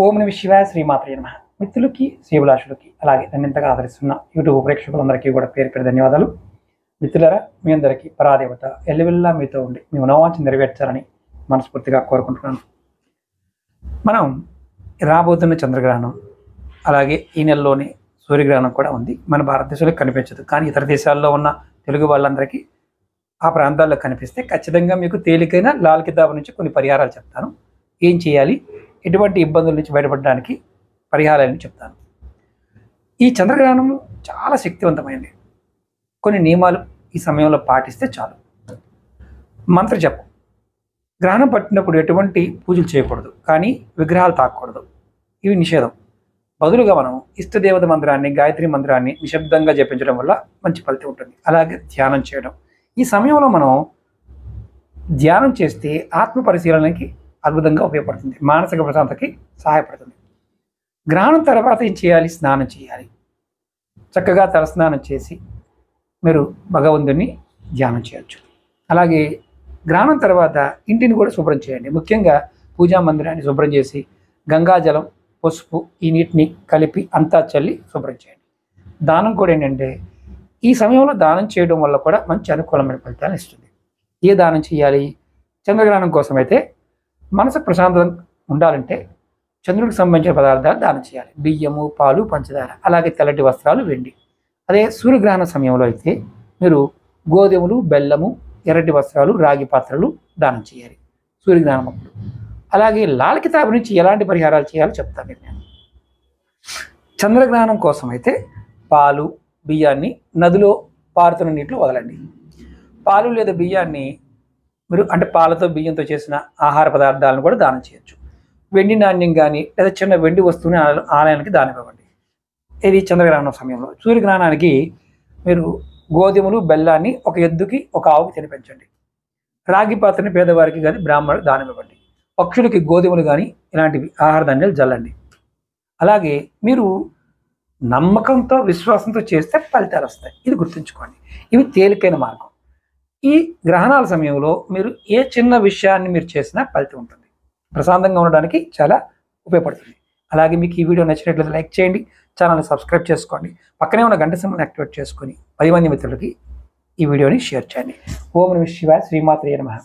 ఓం నమః శివాయ శ్రీమాత్రే నమః. మిత్రులకి శ్రీభిలాషులకి అలాగే నన్ను ఇంతగా ఆదరిస్తున్న యూట్యూబ్ ప్రేక్షకులందరికీ కూడా పేరు పేరు ధన్యవాదాలు. మిత్రులారా, మీ అందరికీ పరాదేవత ఎల్లవెల్లా మీతో ఉండి మీ మనోవాంఛ నెరవేర్చాలని మనస్ఫూర్తిగా కోరుకుంటున్నాను. మనం రాబోతున్న చంద్రగ్రహణం అలాగే ఈ నెలలోనే సూర్యగ్రహణం కూడా ఉంది. మన భారతదేశంలో కనిపించదు, కానీ ఇతర దేశాల్లో ఉన్న తెలుగు వాళ్ళందరికీ ఆ ప్రాంతాల్లో కనిపిస్తే ఖచ్చితంగా మీకు తేలికైన లాల్ కితాబ్ నుంచి కొన్ని పరిహారాలు చెప్తాను. ఏం చేయాలి, ఎటువంటి ఇబ్బందుల నుంచి బయటపడడానికి పరిహారాలను చెప్తాను. ఈ చంద్రగ్రహణం చాలా శక్తివంతమైనది. కొన్ని నియమాలు ఈ సమయంలో పాటిస్తే చాలు. మంత్ర జపం. గ్రహణం పట్టినప్పుడు ఎటువంటి పూజలు చేయకూడదు, కానీ విగ్రహాలు తాకూడదు, ఇవి నిషేధం. బదులుగా మనం ఇష్టదేవత మంత్రాన్ని, గాయత్రి మంత్రాన్ని నిశ్శబ్దంగా జపించడం వల్ల మంచి ఫలితం ఉంటుంది. అలాగే ధ్యానం చేయడం. ఈ సమయంలో మనం ధ్యానం చేస్తే ఆత్మ పరిశీలనకి అద్భుతంగా ఉపయోగపడుతుంది, మానసిక ప్రశాంతతకి సహాయపడుతుంది. గ్రహణం తర్వాత ఏం చేయాలి? స్నానం చేయాలి. చక్కగా తలస్నానం చేసి మీరు భగవంతుని ధ్యానం చేయొచ్చు. అలాగే గ్రహణం తర్వాత ఇంటిని కూడా శుభ్రం చేయండి. ముఖ్యంగా పూజా మందిరాన్ని శుభ్రం చేసి గంగాజలం, పసుపు ఈ నీటిని కలిపి అంతా చల్లి శుభ్రం చేయండి. దానం కూడా ఏంటంటే ఈ సమయంలో దానం చేయడం వల్ల కూడా మంచి అనుకూలమైన ఫలితాలను ఇస్తుంది. ఏ దానం చేయాలి? చంద్రగ్రహణం కోసం అయితే మనసు ప్రశాంతం ఉండాలంటే చంద్రుడికి సంబంధించిన పదార్థాలు దానం చేయాలి. బియ్యము, పాలు, పంచదార, అలాగే తెల్లటి వస్త్రాలు, వెండి. అదే సూర్యగ్రహణ సమయంలో అయితే మీరు గోధుమలు, బెల్లము, ఎర్రటి వస్త్రాలు, రాగి పాత్రలు దానం చేయాలి సూర్యగ్రహణం అప్పుడు. అలాగే లాల్ కితాబ్ నుంచి ఎలాంటి పరిహారాలు చేయాలో చెప్తాను నేను. చంద్రగ్రహణం కోసం అయితే పాలు, బియ్యాన్ని నదిలో పారుతున్న నీటిలో వదలండి. పాలు లేదా బియ్యాన్ని మీరు అంటే పాలతో బియ్యంతో చేసిన ఆహార పదార్థాలను కూడా దానం చేయొచ్చు. వెండి నాణ్యం కానీ లేదా చిన్న వెండి వస్తువుని ఆలయానికి దానం ఇవ్వండి. ఇది చంద్రగ్రహణం సమయంలో. సూర్యగ్రహణానికి మీరు గోధుమలు, బెల్లాన్ని ఒక ఎద్దుకి, ఒక ఆవుకి తినిపించండి. రాగి పాత్రని పేదవారికి కానీ బ్రాహ్మణులకు దానం ఇవ్వండి. పక్షులకి గోధుమలు కానీ ఇలాంటివి ఆహార ధాన్యాలు జల్లండి. అలాగే మీరు నమ్మకంతో, విశ్వాసంతో చేస్తే ఫలితాలు వస్తాయి. ఇది గుర్తుంచుకోండి. ఇవి తేలికైన మార్గం. ఈ గ్రహణాల సమయంలో మీరు ఏ చిన్న విషయాన్ని మీరు చేసినా ఫలితం ఉంటుంది. ప్రశాంతంగా ఉండడానికి చాలా ఉపయోగపడుతుంది. అలాగే మీకు ఈ వీడియో నచ్చినట్లయితే లైక్ చేయండి, ఛానల్ని సబ్స్క్రైబ్ చేసుకోండి, పక్కనే ఉన్న గంట సింబల్ని యాక్టివేట్ చేసుకొని 10 మంది మిత్రులకి ఈ వీడియోని షేర్ చేయండి. ఓం నమః శివాయ శ్రీమాత్రే నమః.